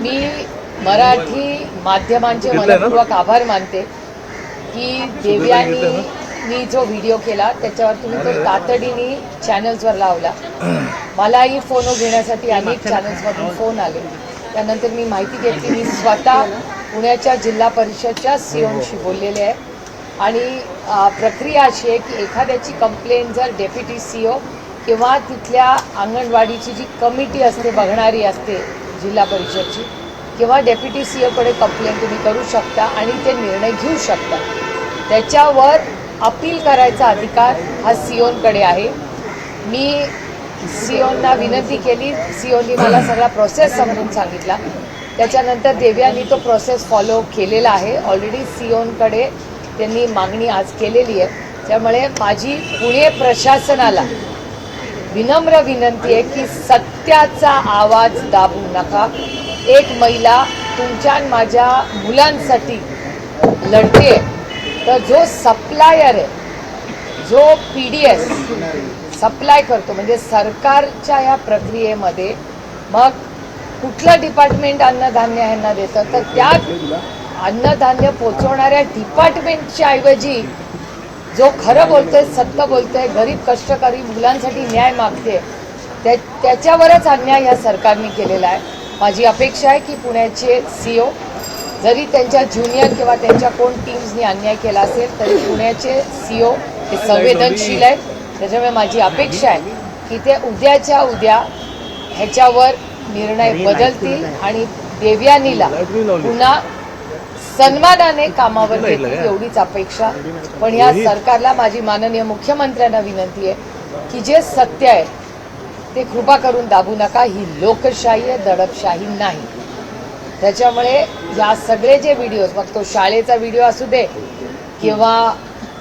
मी मराठी माध्यमांचे मनपूर्वक आभार मानते की देवयानी जो व्हिडिओ केला त्याच्यावर तुम्ही तो तातडीने चॅनल्सवर लावला. मलाही फोन घेण्यासाठी अनेक चॅनल्समधून फोन आले. त्यानंतर मी माहिती घेतली. मी स्वतः पुण्याच्या जिल्हा परिषदच्या सीओशी बोललेले आहे आणि प्रक्रिया अशी आहे की एखाद्याची कंप्लेंट जर डेप्युटी सीओ किंवा तिथल्या अंगणवाडीची जी कमिटी असते बघणारी असते जिल्हा परिषदची किंवा डेप्युटी सीओकडे कंप्लेंट तुम्ही करू शकता आणि ते निर्णय घेऊ शकता. त्याच्यावर अपील करायचा अधिकार हा सीओंकडे आहे. मी सीओंना विनंती केली. सीओनी मला सगळा प्रोसेस समजून सांगितला. त्याच्यानंतर देवयानी तो प्रोसेस फॉलो केलेला आहे. ऑलरेडी सीओंकडे त्यांनी मागणी आज केलेली आहे. त्यामुळे माझी पुणे प्रशासनाला विनम्र विनंती आहे की सत्याचा आवाज दाबू नका. एक महिला तुमच्या माझ्या मुलांसाठी लढते, तर जो सप्लायर आहे, जो PDS सप्लाय करतो म्हणजे सरकारच्या या प्रक्रियेमध्ये मग कुठलं डिपार्टमेंट अन्नधान्य यांना देतं, तर त्या अन्नधान्य पोचवणाऱ्या डिपार्टमेंटच्या ऐवजी जो खरं बोलतोय, सत्य बोलतोय, गरीब कष्टकरी मुलांसाठी न्याय मागते, त्याच्यावरच अन्याय या सरकारने केलेला आहे. माझी अपेक्षा आहे की पुण्याचे सीओ जरी त्यांच्या ज्युनियर किंवा त्यांच्या कोण टीम्सनी अन्याय केला असेल तरी पुण्याचे सीओ हे संवेदनशील आहेत. त्याच्यामुळे माझी अपेक्षा आहे की ते उद्याच्या उद्या ह्याच्यावर निर्णय बदलतील आणि देवयानीला पुन्हा सन्मानाने कामावर घेतील एवढीच अपेक्षा. पण या सरकारला माझी माननीय मुख्यमंत्र्यांना विनंती आहे की जे सत्य आहे ते कृपा करून दाबू नका. ही लोकशाही आहे, दडपशाही नाही. त्याच्यामुळे या सगळे जे व्हिडिओज, मग तो शाळेचा व्हिडिओ असू दे किंवा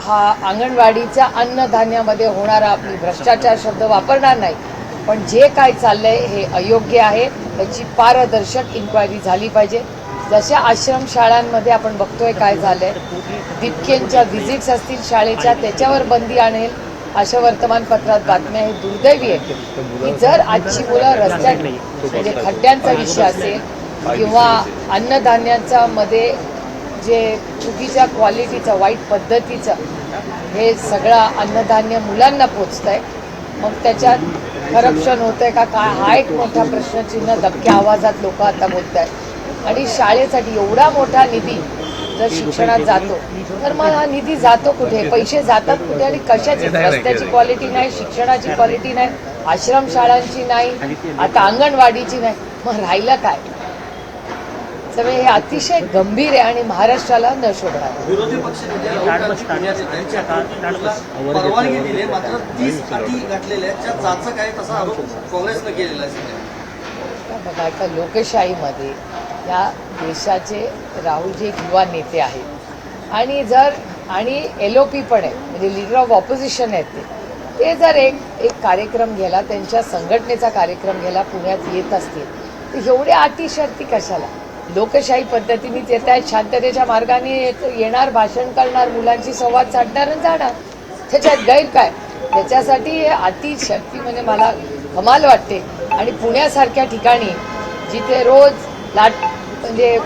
हा अंगणवाडीच्या अन्नधान्यामध्ये होणारा, मी भ्रष्टाचार शब्द वापरणार नाही, पण जे काय चाललंय हे अयोग्य आहे. त्याची पारदर्शक इन्क्वायरी झाली पाहिजे. जशा आश्रमशाळांमध्ये आपण बघतोय काय झालंय, दिपकेंच्या व्हिजिट्स असतील शाळेच्या, त्याच्यावर बंदी आणेल अशा वर्तमानपत्रात बातम्या. हे दुर्दैवी आहे की जर आजची मुलं रस्त्यात म्हणजे खड्ड्यांचा विषय असेल किंवा अन्नधान्यांचा मध्ये जे चुकीच्या क्वालिटीचं, वाईट पद्धतीचं हे सगळं अन्नधान्य मुलांना पोचतंय, मग त्याच्यात करप्शन होतंय का काय, हा एक मोठा प्रश्नचिन्ह दबक्या आवाजात लोक आता बोलत आहेत. आणि शाळेसाठी एवढा मोठा निधी जर शिक्षणात जातो तर मग हा निधी जातो कुठे, पैसे जातात कुठे आणि कशाची? रस्त्याची क्वालिटी नाही, शिक्षणाची क्वालिटी नाही, आश्रमशाळांची नाही, आता अंगणवाडीची नाही, मग राहिलं काय? सगळे हे अतिशय गंभीर आहे आणि महाराष्ट्राला न शोभणार. विरोधी पक्ष परवानगी दिली मात्र 30 अटी घातलेल्या त्या जाचं काय तसा आरोप काँग्रेसनं केलेला आहे. बघा, एका लोकशाहीमध्ये या देशाचे राहुलजी एक युवा नेते आहेत आणि आणि LOP पण आहे, म्हणजे लीडर ऑफ ऑपोजिशन आहेत ते जर एक कार्यक्रम घ्यायला, त्यांच्या संघटनेचा कार्यक्रम घ्यायला पुण्यात येत असतील तर एवढ्या अटी शर्ती कशाला? लोकशाही पद्धतीनेच येत आहेत, शांततेच्या मार्गाने येणार, भाषण करणार, मुलांची संवाद साधणार आणि जाणार. त्याच्यात गैर काय? त्याच्यासाठी अति शक्ती म्हणजे मला कमाल वाटते. आणि पुण्यासारख्या ठिकाणी जिथे रोज म्हणजे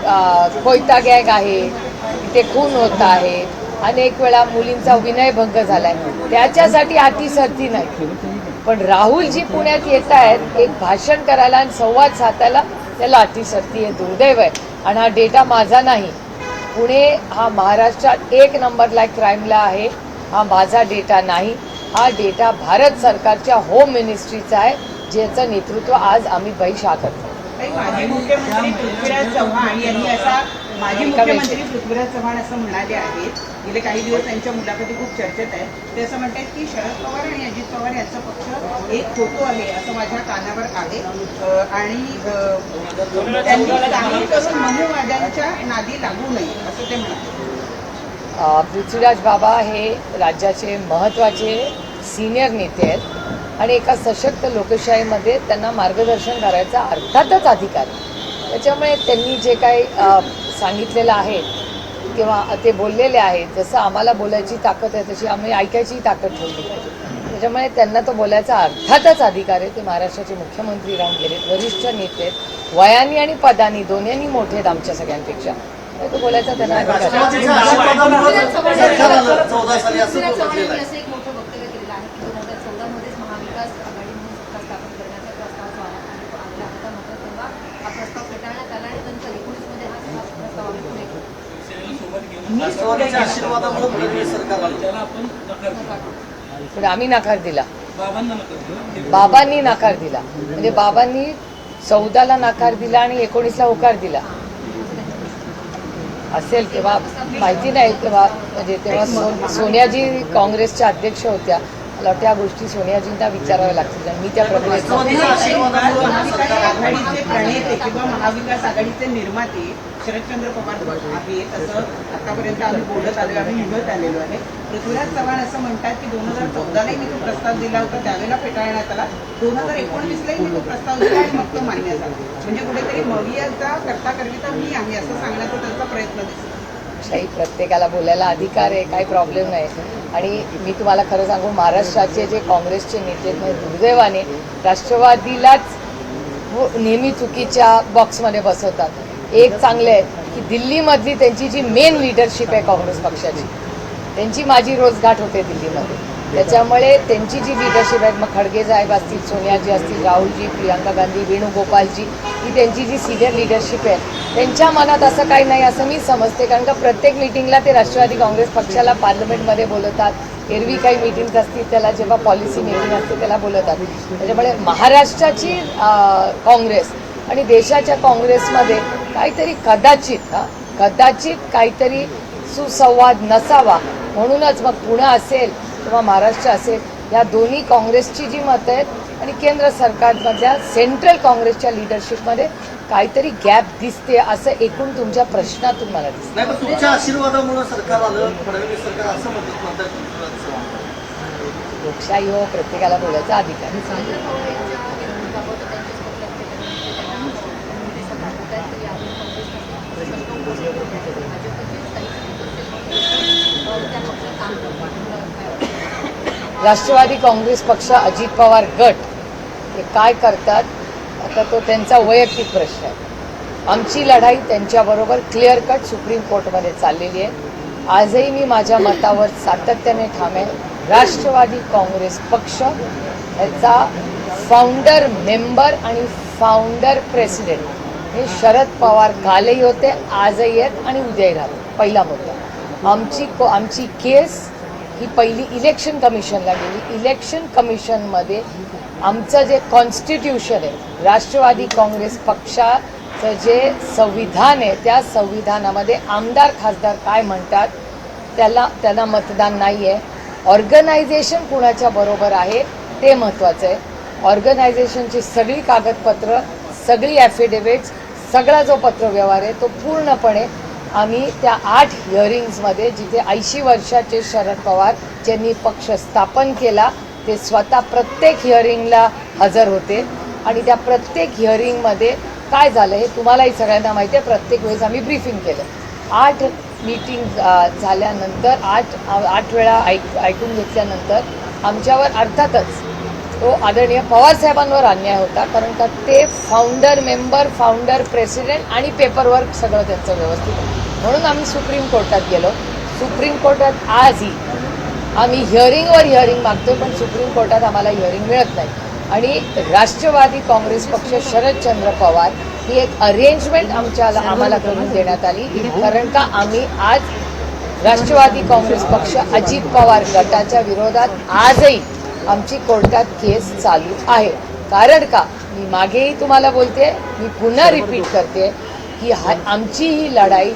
कोयता गँग आहे, तिथे खून होत आहे, अनेक वेळा मुलींचा विनयभंग झालाय, त्याच्यासाठी अतिशर्ती नाही. पण राहुलजी पुण्यात येत आहेत एक भाषण करायला आणि संवाद साधायला, त्याला अतिशर्ती. हे दुर्दैव आहे. आणि हा डेटा माझा नाही. पुणे हा महाराष्ट्रात 1 नंबरला क्राईमला आहे. हा माझा डेटा नाही. हा डेटा भारत सरकारच्या होम मिनिस्ट्रीचा आहे, ज्याचं नेतृत्व आज अमितभाई शाह करतात. माजी मुख्यमंत्री पृथ्वीराज चव्हाण असं म्हणाले आहेत, गेले काही दिवस त्यांच्या मुलाखती खूप चर्चेत आहेत. ते असं म्हणतात की शरद पवार आणि अजित पवार यांचा पक्ष एक फोटो आहे असं माझ्या कानावर आहे आणि त्यांनी काही करून मनुवाद्यांच्या नादी लागू नये असं ते म्हणाले. पृथ्वीराज बाबा हे राज्याचे महत्त्वाचे सिनियर नेते आहेत आणि एका सशक्त लोकशाहीमध्ये त्यांना मार्गदर्शन करायचा अर्थातच अधिकार आहे. त्याच्यामुळे त्यांनी जे काही सांगितलेलं आहे किंवा ते बोललेले आहेत, जसं आम्हाला बोलायची ताकद आहे तशी आम्ही ऐकायची ताकद ठेवली पाहिजे. त्याच्यामुळे त्यांना तो बोलायचा अर्थातच अधिकार आहे. ते महाराष्ट्राचे मुख्यमंत्री राहून गेलेत, वरिष्ठ नेते आहेत, वयाने आणि पदानी दोन्हीनी मोठे आहेत आमच्या सगळ्यांपेक्षा. तो बोलायचा त्यांना अधिकार आहे. राष्ट्रवादीच्या आशीर्वादामुळे सरकार आलं 14 साली असं पृथ्वीराज म्हटलेलं चव्हाणांनी आहे. असं एक मोठं वक्तव्य केलेलं आहे की 2014 मध्येच महाविकास आघाडी म्हणून सत्ता स्थापन करण्याचा प्रस्ताव जो आणला होता, मात्र तेव्हा हा प्रस्ताव फेटाळण्यात आला आणि नंतर 19 मध्ये हा प्रस्ताव आम्ही पुढे केला. राष्ट्रवादीच्या आशीर्वादामुळे फडणवीस सरकार आलं. पण आम्ही नकार दिला, बाबांनी नकार दिला. म्हणजे बाबांनी 14ला नकार दिला आणि 19ला होकार दिला असेल. तेव्हा माहिती नाही, तेव्हा म्हणजे तेव्हा सोनियाजी काँग्रेसच्या अध्यक्ष होत्या. मला वाटतं त्या गोष्टी सोनियाजींना विचाराव्या लागतील आणि मी त्या प्रक्रियेत राष्ट्रवादीच्या आशीर्वादामुळे महाविकास आघाडीचे प्रणेते किंवा महाविकास आघाडीचे निर्माते शरदचंद्र पवार आहेत असं आतापर्यंत आम्ही बोलत आलो, आम्ही निघत आलेलो आहे. पृथ्वीराज चव्हाण असं म्हणतात की 2014लाही मी तो प्रस्ताव दिला होता, त्यावेळेला फेटाळण्यात आला. 2019लाही मी तो प्रस्ताव दिला आणि मग तो मान्य झाला. म्हणजे कुठेतरी मवियाचा करता करविता मी आहे असं सांगण्याचा त्यांचा प्रयत्न दिसतो. काही प्रत्येकाला बोलायला अधिकार आहे, काही प्रॉब्लेम नाही. आणि मी तुम्हाला खरं सांगू, महाराष्ट्राचे जे काँग्रेसचे नेते आहेत दुर्दैवाने राष्ट्रवादीलाच नेहमी चुकीच्या बॉक्समध्ये बसवतात. एक चांगले आहे की दिल्लीमधली त्यांची जी मेन लिडरशिप आहे काँग्रेस पक्षाची, त्यांची माझी रोजगाठ होते दिल्लीमध्ये. त्याच्यामुळे त्यांची जी लिडरशिप आहे, मग खडगे साहेब असतील, सोनियाजी असतील, राहुलजी, प्रियांका गांधी, वेणुगोपालजी, ही त्यांची जी सिनियर लिडरशिप आहे, त्यांच्या मनात असं काही नाही असं मी समजते. कारण का प्रत्येक मिटिंगला ते राष्ट्रवादी काँग्रेस पक्षाला पार्लमेंटमध्ये बोलवतात. एरवी काही मिटिंग्स असतील त्याला, जेव्हा पॉलिसी मिटिंग असते त्याला बोलवतात. त्याच्यामुळे महाराष्ट्राची काँग्रेस आणि देशाच्या काँग्रेसमध्ये काहीतरी कदाचित काहीतरी सुसंवाद नसावा. म्हणूनच मग पुणे असेल किंवा महाराष्ट्र असेल, या दोन्ही काँग्रेसची जी मतं आहेत आणि केंद्र सरकारमधल्या सेंट्रल काँग्रेसच्या लिडरशिपमध्ये काहीतरी गॅप दिसते असं एकूण तुमच्या प्रश्नातून मला दिसतं. नाही, पण तुमच्या आशीर्वादामुळे सरकार आलं, फडणवीस सरकार असं म्हणतात. लोकशाही हो, प्रत्येकाला बोलायचा अधिकार आहे. संजय पवार यांच्या बाबत त्यांच्याच पत्रात तरी आपण त्या पक्षात काम करतो. राष्ट्रवादी काँग्रेस पक्ष, अजित पवार गट हे काय करतात आता तो त्यांचा वैयक्तिक प्रश्न आहे. आमची लढाई त्यांच्याबरोबर क्लिअर कट सुप्रीम कोर्टमध्ये चाललेली आहे. आजही मी माझ्या मतावर सातत्याने ठाम आहे. राष्ट्रवादी काँग्रेस पक्ष याचा फाउंडर मेंबर आणि फाउंडर प्रेसिडेंट हे शरद पवार कालही होते, आजही आहेत आणि उद्याही राहतात. पहिला मुद्दा, आमची केस ही पहिली इलेक्शन कमिशनला गेली. इलेक्शन कमिशनमध्ये आमचं जे कॉन्स्टिट्यूशन आहे, राष्ट्रवादी काँग्रेस पक्षाचं जे संविधान आहे, त्या संविधानामध्ये आमदार खासदार काय म्हणतात त्यांना मतदान नाही आहे. ऑर्गनायझेशन कुणाच्या बरोबर आहे ते महत्त्वाचं आहे. ऑर्गनायझेशनची सगळी कागदपत्र, सगळी ॲफिडेव्हिट्स, सगळा जो पत्रव्यवहार आहे तो पूर्णपणे आम्ही त्या 8 हिअरिंग्समध्ये, जिथे 80 वर्षाचे शरद पवार ज्यांनी पक्ष स्थापन केला ते स्वतः प्रत्येक हिअरिंगला हजर होते. आणि त्या प्रत्येक हिअरिंगमध्ये काय झालं हे तुम्हालाही सगळ्यांना माहिती आहे. प्रत्येक वेळेस आम्ही ब्रीफिंग केलं. 8 मीटिंग झाल्यानंतर 8 वेळा ऐकून घेतल्यानंतर आमच्यावर अर्थातच तो आदरणीय पवारसाहेबांवर अन्याय होता. कारण का ते फाउंडर मेंबर, फाउंडर प्रेसिडेंट आणि पेपरवर्क सगळं त्यांचं व्यवस्थित आहे. म्हणून आम्ही सुप्रीम कोर्टात गेलो. सुप्रीम कोर्टात आजही आम्ही हिअरिंग मागतोय, पण सुप्रीम कोर्टात आम्हाला हिअरिंग मिळत नाही. आणि राष्ट्रवादी काँग्रेस पक्ष, शरदचंद्र पवार ही एक अरेंजमेंट आम्हाला करून देण्यात आली. कारण का आम्ही आज राष्ट्रवादी काँग्रेस पक्ष, अजित पवार गटाच्या विरोधात आजही आमची कोर्टात केस चालू आहे. कारण का मी मागेही तुम्हाला बोलते, मी पुन्हा रिपीट करते की आमची ही लढाई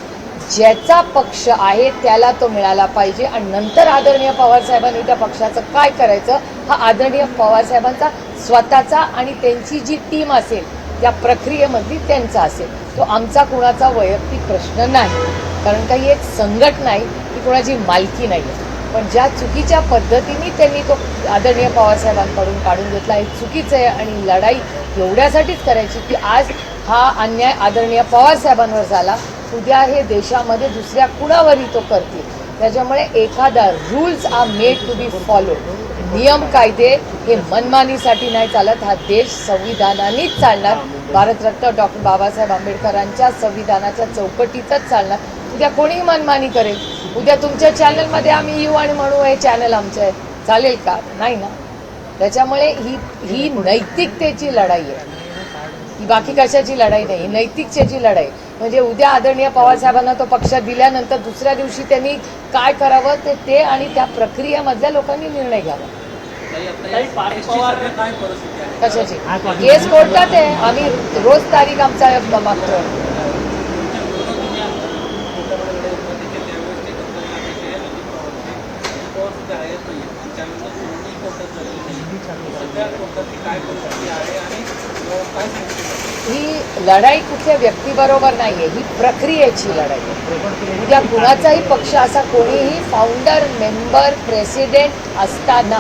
ज्याचा पक्ष आहे त्याला तो मिळाला पाहिजे. आणि नंतर आदरणीय पवारसाहेबांनी त्या पक्षाचं काय करायचं हा आदरणीय पवारसाहेबांचा स्वतःचा आणि त्यांची जी टीम असेल त्या प्रक्रियेमधली त्यांचा असेल. तो आमचा कुणाचा वैयक्तिक प्रश्न नाही. कारण काही एक संघटना आहे ती कोणाची मालकी नाही आहे. पण ज्या चुकीच्या पद्धतीने त्यांनी तो आदरणीय पवारसाहेबांकडून काढून घेतला हे चुकीचं आहे. आणि लढाई एवढ्यासाठीच करायची की आज हा अन्याय आदरणीय पवारसाहेबांवर झाला, उद्या हे देशामध्ये दुसऱ्या कुणावरही तो करतील. त्याच्यामुळे एखादा rules are made to be followed. नियम कायदे हे मनमानीसाठी नाही चालत. हा देश संविधानानेच चालणार, भारतरत्न डॉक्टर बाबासाहेब आंबेडकरांच्या संविधानाच्या चौकटीतच चालणार. उद्या कोणीही मनमानी करेल, उद्या तुमच्या चॅनलमध्ये आम्ही येऊ आणि म्हणू हे चॅनल आमचं आहे, चालेल का? नाही ना. त्याच्यामुळे ही नैतिकतेची लढाई आहे, ही बाकी कशाची लढाई नाही, ही नैतिकतेची लढाई. म्हणजे उद्या आदरणीय पवारसाहेबांना तो पक्ष दिल्यानंतर दुसऱ्या दिवशी त्यांनी काय करावं ते आणि त्या प्रक्रियेमधल्या लोकांनी निर्णय घ्यावा. कशाची केस कोर्टात आहे, आम्ही रोज तारीख आमचा मागतो. ही लढाई कुठल्या व्यक्तीबरोबर नाहीये, ही प्रक्रियेची लढाई आहे. उद्या कुणाचाही पक्ष असा कोणीही फाउंडर मेंबर प्रेसिडेंट असताना,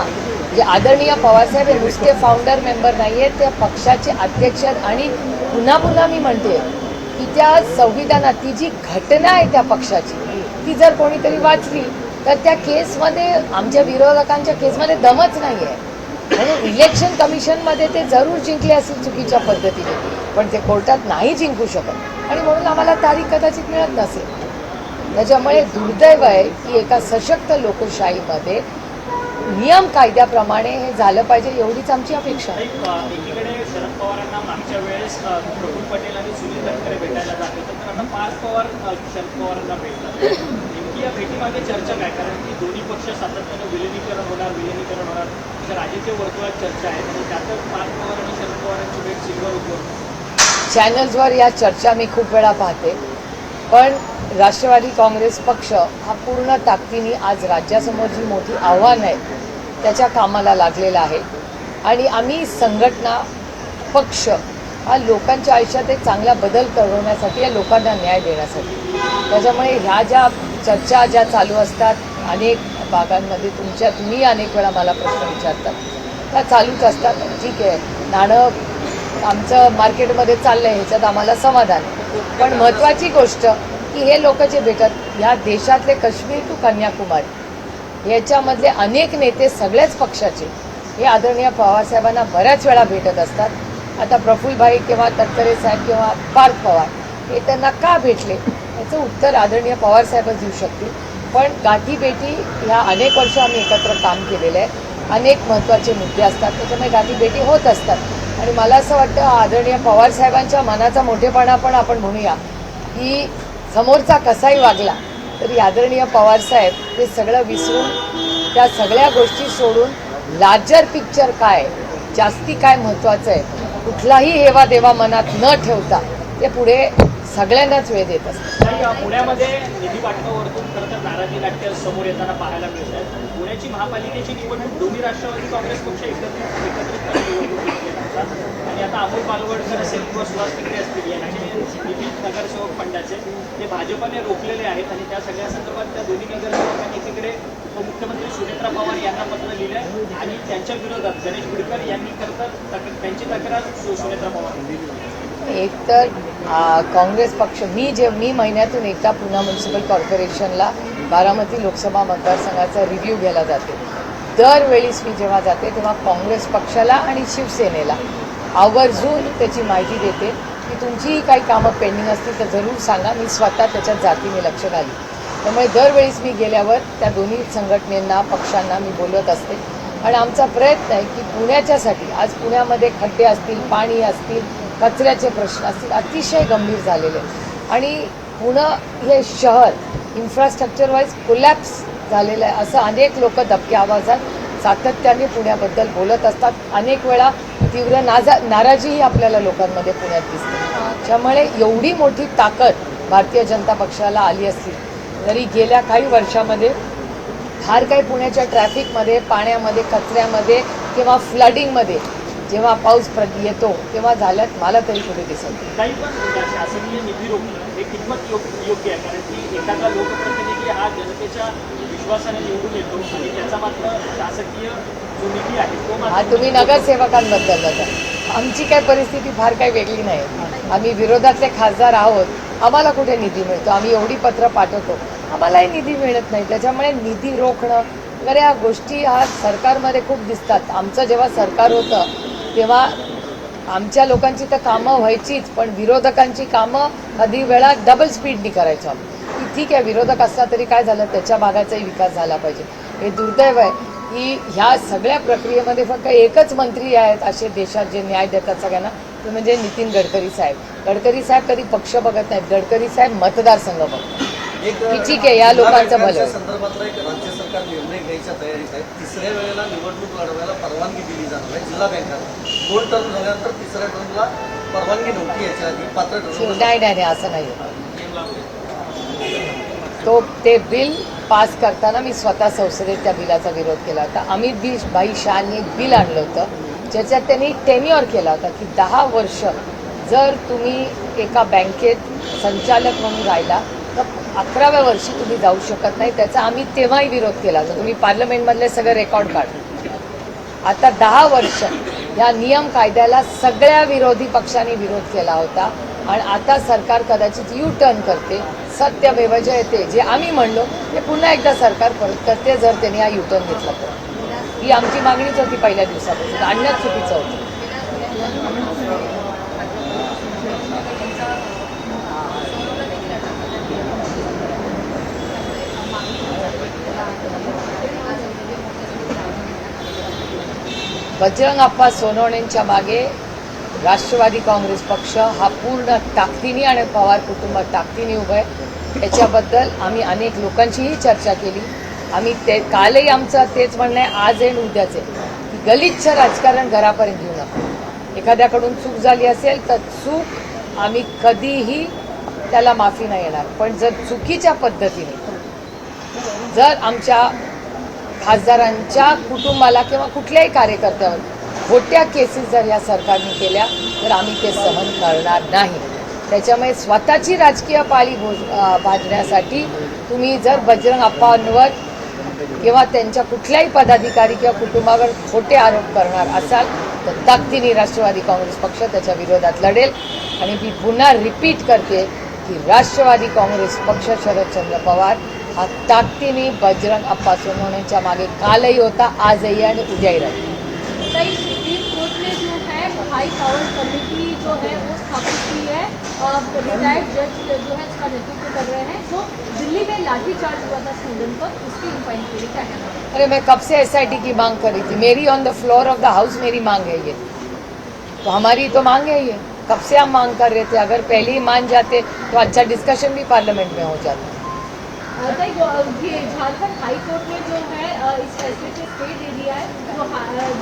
जे आदरणीय पवारसाहेब हे नुसते फाउंडर मेंबर नाहीये, त्या पक्षाचे अध्यक्ष. आणि पुन्हा पुन्हा मी म्हणते की त्या संविधानात ती जी घटना आहे त्या पक्षाची, ती जर कोणीतरी वाचली तर त्या केसमध्ये, आमच्या विरोधकांच्या केसमध्ये दमच नाही आहे. म्हणून इलेक्शन कमिशनमध्ये ते जरूर जिंकले असतील चुकीच्या पद्धतीने, पण ते कोर्टात नाही जिंकू शकत आणि म्हणून आम्हाला तारीख कदाचित मिळत नसेल. त्याच्यामुळे दुर्दैव आहे की एका सशक्त लोकशाहीमध्ये नियम कायद्याप्रमाणे हे झालं पाहिजे, एवढीच आमची अपेक्षा आहे. एकीकडे शरद पवारांना मागच्या वेळेस प्रफुल्ल पटेल आणि सुनील तटकरे भेटायला जात होते, तर आता पार्थ पवार शरद पवारांना भेटतात. नेमकी या भेटीमागे चर्चा काय? कारण की दोन्ही पक्ष सातत्यानं विलिनीकरण होणार अशा राजकीय वर्तुळात चर्चा आहे आणि त्यातच पार्थ पवार आणि शरद पवारांची भेट सिल्वर उपयोग. चॅनल्सवर या चर्चा मी खूप वेळा पाहते, पण राष्ट्रवादी काँग्रेस पक्ष हा पूर्ण ताकदीने आज राज्यासमोर जी मोठी आव्हान आहे त्याच्या कामाला लागलेला आहे. आणि आम्ही संघटना पक्ष हा लोकांच्या आयुष्यात एक चांगला बदल करवण्यासाठी, या लोकांना न्याय देण्यासाठी. त्याच्यामुळे ह्या ज्या चर्चा ज्या चालू असतात अनेक भागांमध्ये, तुम्ही अनेक वेळा मला प्रश्न विचारतात, त्या चालूच असतात. ठीक आहे, नाणं आमचं मार्केटमध्ये चाललं आहे, ह्याच्यात आम्हाला समाधान. पण महत्त्वाची गोष्ट की हे लोक जे भेटत, ह्या देशातले काश्मीर टू कन्याकुमारी याच्यामधले अनेक नेते सगळ्याच पक्षाचे हे आदरणीय पवारसाहेबांना बऱ्याच वेळा भेटत असतात. आता प्रफुल्लभाई किंवा तटकरे साहेब किंवा पार्थ पवार हे त्यांना का भेटले याचं उत्तर आदरणीय पवारसाहेबच देऊ शकतील. पण गाठीभेटी ह्या अनेक वर्ष आम्ही एकत्र काम केलेलं आहे, अनेक महत्त्वाचे मुद्दे असतात, त्याच्यामुळे गाठीभेटी होत असतात. आणि मला असं वाटतं आदरणीय पवारसाहेबांच्या मनाचा मोठेपणा पण आपण म्हणूया की समोरचा कसाही वागला तरी आदरणीय पवारसाहेब ते सगळं विसरून, त्या सगळ्या गोष्टी सोडून लार्जर पिक्चर काय, जास्ती काय महत्त्वाचं आहे, कुठलाही हेवा देवा मनात न ठेवता ते पुढे सगळ्यांनाच वेळ देत असतात. पुण्यामध्ये निधी वाटपावरतून खरं तर नाराजी नाट्य समोर येताना पाहायला मिळत आहे. पुण्याची महापालिकेची निवडणूक दोन्ही राष्ट्रवादी काँग्रेस पक्ष एकत्रितपणे निवडणूक घेतली जातात आणि आता अमोल बालवडकर असेल किंवा सुहास टिकरे असतील यांचे निधी नगरसेवक फंडाचे ते भाजपने रोखलेले आहेत आणि त्या सगळ्या संदर्भात त्या दोन्ही नगरसेवकांनी एकीकडे उपमुख्यमंत्री सुनेत्रा पवार यांना पत्र लिहिलं आणि त्यांच्या विरोधात गणेश बिडकर यांनी खरं तर त्यांची तक्रार सुनेत्रा पवार दिली. एकतर काँग्रेस पक्ष, मी महिन्यातून एकदा पुणे म्युन्सिपल कॉर्पोरेशनला बारामती लोकसभा मतदारसंघाचा रिव्ह्यू घ्यायला जाते. दरवेळीस मी जेव्हा जाते तेव्हा काँग्रेस पक्षाला आणि शिवसेनेला आवर्जून त्याची माहिती देते की तुमचीही काही कामं पेंडिंग असतील तर जरूर सांगा, मी स्वतः त्याच्यात जातीने लक्ष घाली. त्यामुळे दरवेळीस मी गेल्यावर त्या दोन्ही संघटनेंना पक्षांना मी बोलवत असते आणि आमचा प्रयत्न आहे की पुण्याच्यासाठी, आज पुण्यामध्ये खड्डे असतील, पाणी असतील, कचऱ्याचे प्रश्न असतील, अतिशय गंभीर झालेले आणि पुणे हे शहर इन्फ्रास्ट्रक्चर वाईज कोलॅप्स झालेलं आहे असं अनेक लोक दबक्या आवाजात सातत्याने पुण्याबद्दल बोलत असतात. अनेक वेळा तीव्र नाराजीही आपल्याला लोकांमध्ये पुण्यात दिसते. त्यामुळे एवढी मोठी ताकद भारतीय जनता पक्षाला आली असली तरी गेल्या काही वर्षामध्ये फार काही पुण्याच्या ट्रॅफिकमध्ये, पाण्यामध्ये, कचऱ्यामध्ये किंवा फ्लडिंगमध्ये जेव्हा पाऊस येतो तेव्हा झाल्यात मला तरी कुठे दिसत काही. पण शासकीय निधी रोखणं हे कितपत योग्य आहे? कारण की एखादा लोकप्रतिनिधी हा जनतेच्या विश्वासाने निवडून येतो आणि त्याचा मात्र शासकीय जो निधी आहे तो हा, तुम्ही नगरसेवकांबद्दल बघा, आमची काय परिस्थिती फार काही वेगळी नाही. आम्ही विरोधातले खासदार आहोत, आम्हाला कुठे निधी मिळतो? आम्ही एवढी पत्र पाठवतो, आम्हालाही निधी मिळत नाही. त्याच्यामुळे निधी रोखणं, सगळ्या गोष्टी ह्या सरकारमध्ये खूप दिसतात. आमचं जेव्हा सरकार होतं तेव्हा आमच्या लोकांची तर कामं व्हायचीच, पण विरोधकांची कामं कधी वेळा डबल स्पीडनी करायचो आम्ही. की ठीक आहे, विरोधक असला तरी काय झालं, त्याच्या भागाचाही विकास झाला पाहिजे. हे दुर्दैव आहे की ह्या सगळ्या प्रक्रियेमध्ये फक्त एकच मंत्री आहेत असे देशात जे न्याय देतात सगळ्यांना, ते म्हणजे नितीन गडकरी साहेब. गडकरी साहेब कधी पक्ष बघत नाहीत, गडकरी साहेब मतदारसंघ बघतात. की ठीक आहे, या लोकांचं भलं आहे. संदर्भातला एक राज्य सरकार निर्णय घ्यायच्या तयारीत आहे. तिसऱ्या वेळेला निवडणूक लढवायला परवानगी दिली जाणार आहे जिल्हा बँकांना. 2 टर्म झाल्यानंतर तिसऱ्या टर्मला परवानगी नव्हती याच्या आधी पात्र ठरवलं. नाही असं नाही. ते बिल पास करताना मी स्वतः संसदेत त्या बिलाचा विरोध केला होता. अमित भाई शहानी एक बिल आणलं होतं ज्याच्यात त्यांनी टेन्युअर केला होता की 10 वर्ष जर तुम्ही एका बँकेत संचालक म्हणून राहिला तर 11व्या वर्षी तुम्ही जाऊ शकत नाही. त्याचा आम्ही तेव्हाही विरोध केला होता. तुम्ही पार्लमेंटमधले सगळे रेकॉर्ड काढा. आता 10 वर्ष या नियम कायद्याला सगळ्या विरोधी पक्षांनी विरोध केला होता आणि आता सरकार कदाचित यू टर्न करते. सत्यमेव जयते जे आम्ही म्हणलो ते पुन्हा एकदा सरकार परत करते जर त्यांनी हा यू टर्न घेतला तर. ही आमची मागणीच होती पहिल्या दिवसापासून. आणणंच चुकीचं होतं. बजरंग अप्पा सोनवणेंच्या मागे राष्ट्रवादी काँग्रेस पक्ष हा पूर्ण ताकदीने आणि पवार कुटुंब ताकदीने उभं आहे. याच्याबद्दल आम्ही अनेक लोकांचीही चर्चा केली. आम्ही ते कालही आमचं तेच म्हणणं आहे, आज आहे उद्याच आहे की गलिच्छ राजकारण घरापर्यंत घेऊ नका. एखाद्याकडून चूक झाली असेल तर चूक आम्ही कधीही त्याला माफी नाही येणार, पण जर चुकीच्या पद्धतीने जर आमच्या खासदारांच्या कुटुंबाला किंवा कुठल्याही कार्यकर्त्यावर खोट्या केसेस जर या सरकारने केल्या तर आम्ही ते सहन करणार नाही. त्याच्यामुळे स्वतःची राजकीय पाळी भाजण्यासाठी तुम्ही जर बजरंग अप्पांवर किंवा त्यांच्या कुठल्याही पदाधिकारी किंवा कुटुंबावर खोटे आरोप करणार असाल तर ताकदीने राष्ट्रवादी काँग्रेस पक्ष त्याच्या विरोधात लढेल. आणि मी पुन्हा रिपीट करते की राष्ट्रवादी काँग्रेस पक्ष शरदचंद्र पवार हा ताकदीने बजरंग अप्पा सोनवणेंच्या मागे कालही होता, आजही आणि उद्याही राहील. सुप्रीम कोर्ट ने जो है हाई पावर कमेटी जो है वो स्थापित की है. रिटायर्ड जज जो है उसका नेतृत्व कर रहे हैं. जो दिल्ली में लाठीचार्ज हुआ था स्टूडेंट पर, उसकी इंक्वायरी क्या कहना है? अरे मैं कब से SIT की मांग करी थी. मेरी on the floor of the house मेरी मांग है ये. तो हमारी तो मांग है ये. कब से हम मांग कर रहे थे. अगर पहले ही मान जाते तो अच्छा डिस्कशन भी पार्लियामेंट में हो जाता. ये झारखंड हाई कोर्ट ने जो है इस फैसले से स्टे दे दिया है. जो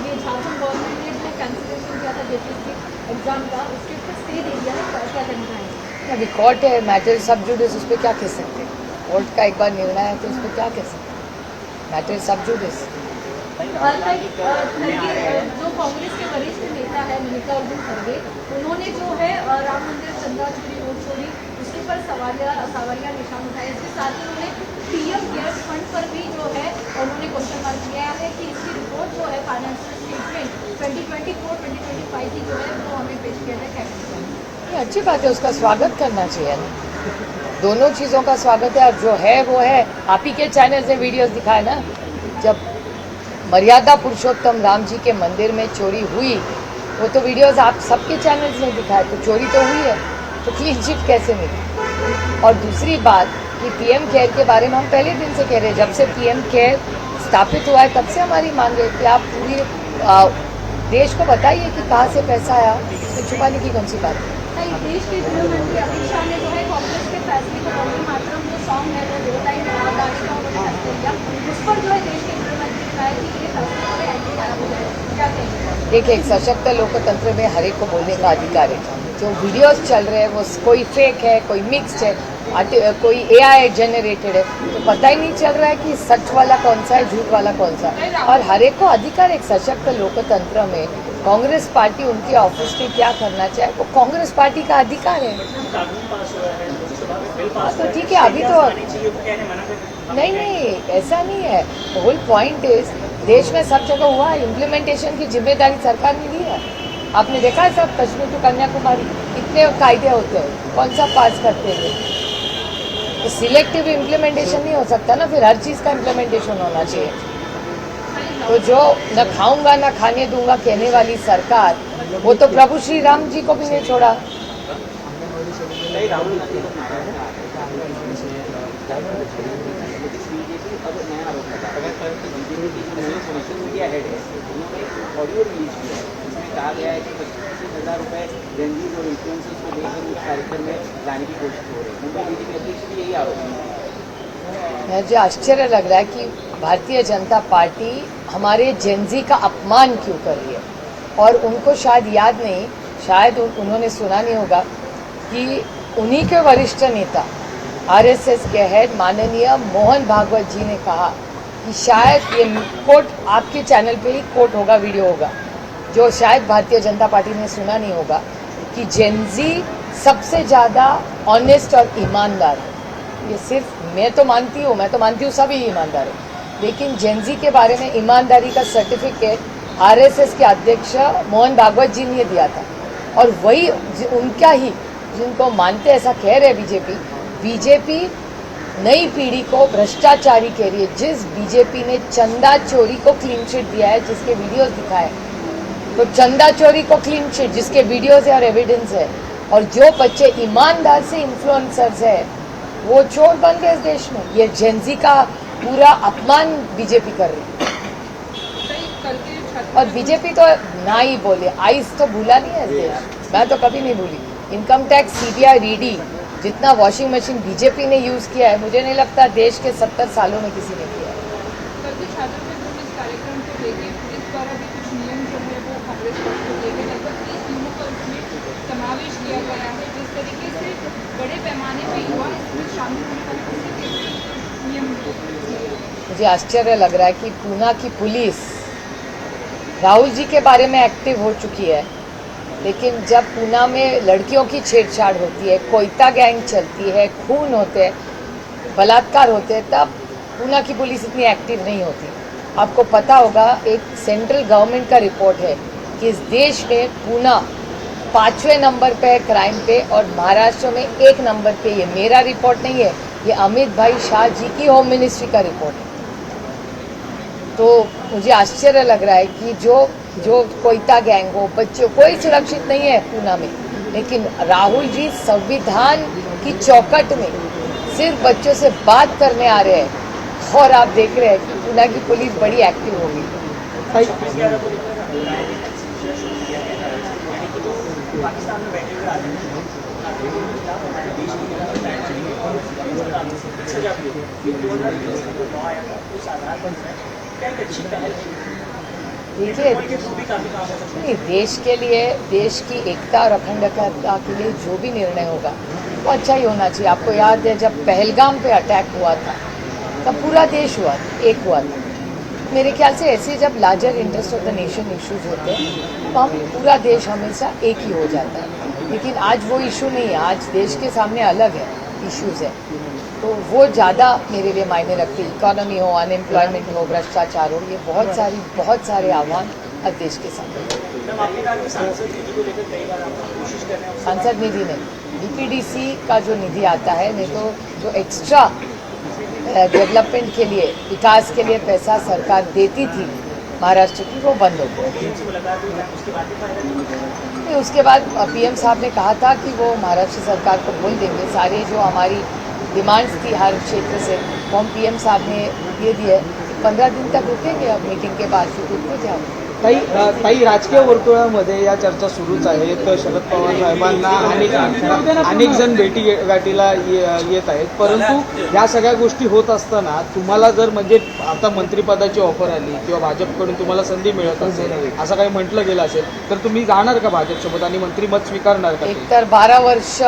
ये झारखंड गवर्नमेंट ने जो कैंसिलेशन किया था JPSC एग्जाम का, उसके ऊपर स्टे दे दिया है. क्या कहना है? अभी कोर्ट है, मैटर सब जुडिस, उस पर क्या कह सकते हैं. कोर्ट का एक बार निर्णय है तो उस पर क्या कह सकते हैं. मैटर सब जुडिस. जो कांग्रेस के वरिष्ठ नेता है मल्लिकार्जुन खड़गे, उन्होंने जो है राम मंदिर चंदा चोरी वोट चोरी उसके पर सवालिया निशान उठाए. इसके साथ ही उन्होंने PM केयर्स फंड पर भी जो है उन्होंने क्वेश्चन मार्क किया है कि इसकी रिपोर्ट जो है फाइनेंशियल स्टेटमेंट 2024-2025 की जो है वो हमें पेश किया जाए. ये अच्छी बात है, उसका स्वागत करना चाहिए ना. दोनों चीज़ों का स्वागत है. और जो है वो है. आप ही के चैनल से वीडियोस दिखाए ना, जब मर्यादा पुरुषोत्तम राम जी के मंदिर में चोरी हुई वो तो वीडियोस आप सबके चैनल्स ने दिखाए. तो चोरी तो हुई है, तो क्लीन चिट कैसे मिली. और दूसरी बात कि PM केयर के बारे में हम पहले दिन से कह रहे हैं. जब से PM केयर स्थापित हुआ है तब से हमारी मांग है कि आप पूरी देश को बताइए कि कहाँ से पैसा आया. इसमें छुपाने की कौन सी बात है. देश के गृह मंत्री अमित शाह ने जो है कांग्रेस के फैसले को वंदे मातरम जो सॉन्ग है वो 2 लाइन याद आने का उन्होंने फैसला किया. उस पर जो है देश के गृह मंत्री ने कहा है कि ये फैसले जो है एंटी खराब हो जाए. क्या कहेंगे? देखिए, एक सशक्त लोकतंत्र में हर एक को बोलने का अधिकार है. जो वीडियोस चल रहे हैं वो कोई फेक है, कोई मिक्स्ड है, कोई AI जनरेटेड है, तो पता ही नहीं चल रहा है कि सच वाला कौन सा है, झूठ वाला कौन सा है. और हर एक को अधिकार. एक सशक्त लोकतंत्र में कांग्रेस पार्टी उनके ऑफिस में क्या करना चाहे वो कांग्रेस पार्टी का अधिकार है. तो ठीक है, अभी तो नहीं ऐसा नहीं है. होल पॉइंट इज देश में सब जगह हुआ है. इम्प्लीमेंटेशन की जिम्मेदारी सरकार ने ली है. आपने देखा है सब कश्मीर टू कन्याकुमारी इतने कायदे होते हैं, कौन सा पास करते हैं. तो सिलेक्टिव इम्प्लीमेंटेशन नहीं हो सकता ना. फिर हर चीज़ का इम्प्लीमेंटेशन होना चाहिए. तो जो न खाऊंगा न खाने दूंगा कहने वाली सरकार, वो तो प्रभु श्री राम जी को भी नहीं छोड़ा। कई राहुल गांधी को नाराज है अब नया आरोप लगा बीजेपी की जो सोशल मीडिया हेड है उन्होंने एक ऑडियो रिलीज किया है जिसमें कहा गया है कि 25,000 रुपये रेंजीज और इन्फ्लुएंसर्स को लेकर उस कार्यक्रम में लाने की कोशिश हो रही है। मुंबई बीजेपी अध्यक्ष भी यही आरोप है। मुझे आश्चर्य लग रहा है कि भारतीय जनता पार्टी हमारे जेनजी का अपमान क्यों कर रही है, और उनको शायद याद नहीं, शायद उन्होंने सुना नहीं होगा कि उन्हीं के वरिष्ठ नेता आरएसएस के हेड माननीय मोहन भागवत जी ने कहा कि शायद ये कोट आपके चैनल पे ही कोट होगा, वीडियो होगा, जो शायद भारतीय जनता पार्टी ने सुना नहीं होगा कि जेनजी सबसे ज़्यादा ऑनेस्ट और ईमानदार है। ये सिर्फ मैं तो मानती हूँ सभी ईमानदार है, लेकिन जेनजी के बारे में ईमानदारी का सर्टिफिकेट आरएसएस के अध्यक्ष मोहन भागवत जी ने दिया था, और वही उनका ही जिनको मानते ऐसा कह रहे बीजेपी नई पीढ़ी को भ्रष्टाचारी कह रही है। जिस बीजेपी ने चंदा चोरी को क्लीन चिट दिया है, जिसके वीडियोस दिखाए, तो चंदा चोरी को क्लीन चिट जिसके वीडियोस है और एविडेंस है, और जो बच्चे ईमानदार से इन्फ्लुएंसर्स है वो चोर बन गए इस देश में। ये जेनजी का पूरा अपमान बीजेपी कर रही है, और बीजेपी तो ना ही बोले, आइस तो भूला नहीं है इस देश, मैं तो कभी नहीं भूली। इनकम टैक्स, सीबीआई, ईडी, जितना वॉशिंग मशीन बीजेपी ने यूज किया है, मुझे नहीं लगता देश के 70 सालों में किसी ने किया है। कार्यक्रम को लेकर पुलिस द्वारा भी कुछ नियम जो है वो कांग्रेस पक्ष को लेकर लगभग 30 नियमों का उसमें समावेश किया गया है, जिस तरीके से बड़े पैमाने पर युवा इसमें शामिल होने वाले किसी नियम मुझे आश्चर्य लग रहा है कि पूना की पुलिस राहुल जी के बारे में एक्टिव हो चुकी है, लेकिन जब पूना में लड़कियों की छेड़छाड़ होती है, कोयता गैंग चलती है, खून होते हैं, बलात्कार होते हैं, तब पूना की पुलिस इतनी एक्टिव नहीं होती। आपको पता होगा, एक सेंट्रल गवर्नमेंट का रिपोर्ट है कि इस देश में पूना 5वें नंबर पे है क्राइम पे, और महाराष्ट्र में 1 नंबर पे। ये मेरा रिपोर्ट नहीं है, ये अमित भाई शाह जी की होम मिनिस्ट्री का रिपोर्ट है। तो मुझे आश्चर्य लग रहा है कि जो कोयता गैंग हो, बच्चों, कोई सुरक्षित नहीं है पूना में, लेकिन राहुल जी संविधान की चौखट में सिर्फ बच्चों से बात करने आ रहे हैं, और आप देख रहे हैं कि पूना की पुलिस बड़ी एक्टिव हो गई। पाकिस्तान में बैठे हुए आदमी देखिए, देश के लिए, देश की एकता और अखंडता के लिए जो भी निर्णय होगा वो अच्छा ही होना चाहिए। आपको याद है जब पहलगाम पे अटैक हुआ था, तब पूरा देश एक हुआ था। मेरे ख्याल से ऐसे जब larger interest of the nation issues होते हैं तो हम पूरा देश हमेशा एक ही हो जाता है, लेकिन आज वो इशू नहीं है। आज देश के सामने अलग है इश्यूज है, तो वो ज़्यादा मेरे लिए मायने रखती है। इकोनॉमी हो, अनएम्प्लॉयमेंट हो, भ्रष्टाचार हो, ये बहुत सारे आह्वान अब देश के सामने। सांसद निधि नहीं, डीपीडीसी का जो निधि आता है, नहीं तो जो एक्स्ट्रा डेवलपमेंट के लिए, विकास के लिए पैसा सरकार देती थी महाराष्ट्र की, वो बंद हो गई। उसके बाद पीएम साहब ने कहा था कि वो महाराष्ट्र सरकार को बोल देंगे सारे जो हमारी डिमांड्स थी हर क्षेत्र से, वो हम पीएम साहब ने दे दिए। 15 दिन तक रुकेंगे, अब मीटिंग के बाद फिर रुकते थे हम। काही राजकीय वर्तुळामध्ये या चर्चा सुरूच आहेत। शरद पवार साहेबांना अनेक जण भेटीगाठीला येत आहेत, परंतु या सगळ्या गोष्टी होत असताना तुम्हाला जर म्हणजे आता मंत्रिपदाची ऑफर आली किंवा भाजपकडून तुम्हाला संधी मिळत असेल, असं काही म्हटलं गेलं असेल, तर तुम्ही जाणार का भाजपसोबत आणि मंत्रिपद स्वीकारणार का? एक तर 12 वर्ष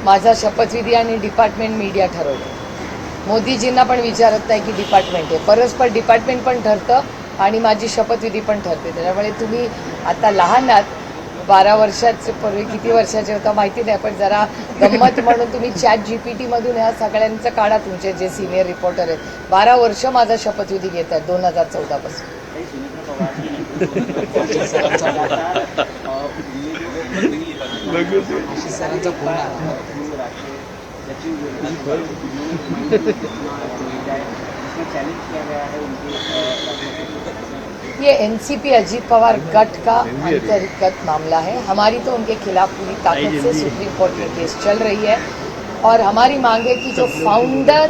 माझा शपथविधी आणि डिपार्टमेंट मीडिया ठरवतो. मोदीजींना पण विचारत नाही की डिपार्टमेंट आहे, परस्पर डिपार्टमेंट पण ठरतं आणि माझी शपथविधी पण ठरते. त्याच्यामुळे तुम्ही आता लहान आहात, 12 वर्षाचे पूर्वी किती वर्षाचे होता माहिती नाही, पण जरा गंमत म्हणून तुम्ही ChatGPT मधून ह्या सगळ्यांचं काढा, तुमचे जे सिनियर रिपोर्टर आहेत. 12 वर्ष माझा शपथविधी घेत आहेत 2014 पासून. इसमें चैलेंज किया गया है उनके ये एनसीपी अजीत पवार गठ का अंतर्गत मामला है। हमारी तो उनके खिलाफ पूरी ताकत से सुप्रीम कोर्ट में केस चल रही है और हमारी मांग है कि जो फाउंडर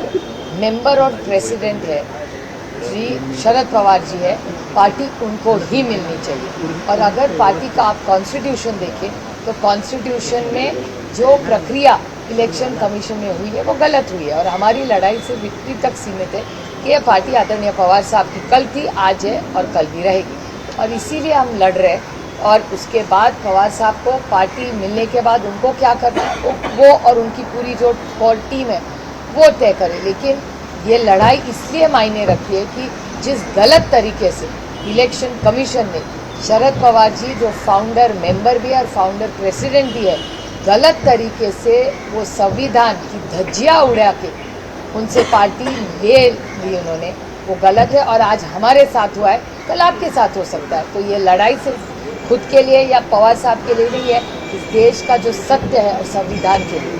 मेंबर और प्रेसिडेंट है श्री शरद पवार जी है, पार्टी उनको ही मिलनी चाहिए। और अगर पार्टी का आप कॉन्स्टिट्यूशन देखें तो कॉन्स्टिट्यूशन में जो प्रक्रिया इलेक्शन कमीशन में हुई है वो गलत हुई है और हमारी लड़ाई सिर्फ इतनी तक सीमित है कि यह पार्टी आदरणीय पवार साहब की कल थी, आज है और कल भी रहेगी और इसीलिए हम लड़ रहे हैं। और उसके बाद पवार साहब को पार्टी मिलने के बाद उनको क्या करना है वो और उनकी पूरी जो कोर टीम है वो तय करे। लेकिन ये लड़ाई इसलिए मायने रखती है कि जिस गलत तरीके से इलेक्शन कमीशन ने शरद पवार जी जो फाउंडर मेंबर भी है और फाउंडर प्रेसिडेंट भी है, गलत तरीके से वो संविधान की धज्जियां उड़ा के उनसे पार्टी ले ली उन्होंने, वो गलत है। और आज हमारे साथ हुआ है, कल आपके साथ हो सकता है। तो ये लड़ाई सिर्फ खुद के लिए या पवार साहब के लिए नहीं है, इस देश का जो सत्य है और संविधान के लिए।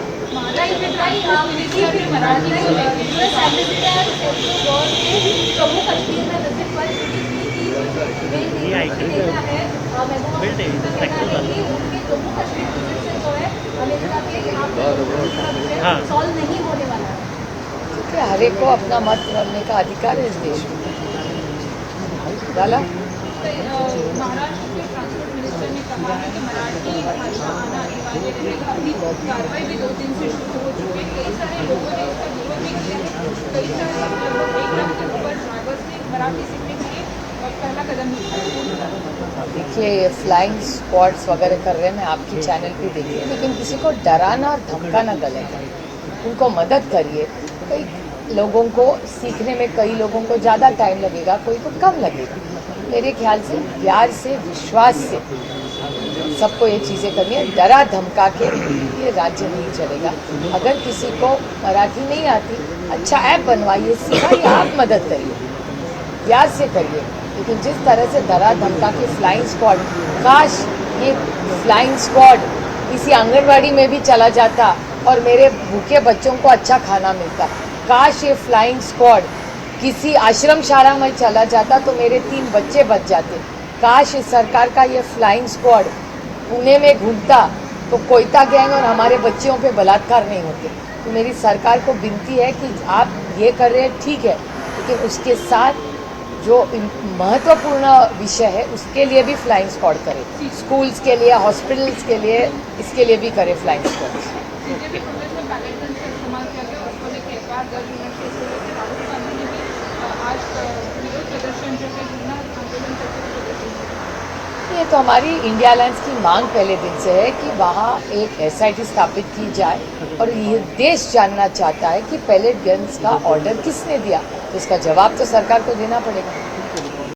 सॉल्व नहीं होने वाला है। ठीक है, हर एक को अपना मत रखने का अधिकार है इस देश में। डाला महाराष्ट्र के ट्रांसपोर्ट मिनिस्टर ने कहा है कि मराठी भाषा आना अनिवार्य रहेगा। अभी कार्रवाई भी 2 दिन से शुरू हो चुकी है। कई सारे लोगों ने इसका विरोध भी किया है। कई सारे लगभग 1 लाख के ऊपर ड्राइवर्स ने मराठी सीखने के लिए पहला कदम उठाया। देखिए, ये फ्लाइंग स्क्वाड्स वगैरह कर रहे हैं, मैं आपकी चैनल पे देखिए, लेकिन किसी को डराना और धमकाना गलत है। उनको मदद करिए। कई लोगों को सीखने में कई लोगों को ज़्यादा टाइम लगेगा, कोई को कम लगेगा। मेरे ख्याल से प्यार से, विश्वास से सबको ये चीज़ें करनी है। डरा धमका के ये राज्य नहीं चलेगा। अगर किसी को मराठी नहीं आती, अच्छा ऐप बनवाइए, सिखाइए, आप मदद करिए, प्यार से करिए। लेकिन जिस तरह से डरा धमका के फ्लाइंग स्क्वाड, काश ये फ्लाइंग स्क्वाड किसी आंगनवाड़ी में भी चला जाता और मेरे भूखे बच्चों को अच्छा खाना मिलता। काश ये फ्लाइंग स्क्वाड किसी आश्रम शाला में चला जाता तो मेरे 3 बच्चे बच जाते। काश इस सरकार का ये फ्लाइंग स्क्वाड पुणे में घूमता तो कोयता गैंग और हमारे बच्चियों पे बलात्कार नहीं होते। तो मेरी सरकार को विनती है कि आप ये कर रहे हैं ठीक है, लेकिन उसके साथ जो महत्वपूर्ण विषय है उसके लिए भी फ्लाइंग स्क्वाड करें। स्कूल्स के लिए, हॉस्पिटल्स के लिए, इसके लिए भी करें फ्लाइंग स्क्वाड। बीजेपी कांग्रेस में बैलेट गन का इस्तेमाल किया गया, उसको लेकर एफआईआर दर्ज होने के लिए राहुल गांधी ने भी आज विरोध प्रदर्शन जो है धरना आंदोलन करते हुए प्रदर्शन किया। ये तो हमारी इंडिया अलायंस की मांग पहले दिन से है कि वहाँ एक SIT स्थापित की जाए और ये देश जानना चाहता है कि पैलेट गन्स का ऑर्डर किसने दिया। तो इसका जवाब तो सरकार को देना पड़ेगा।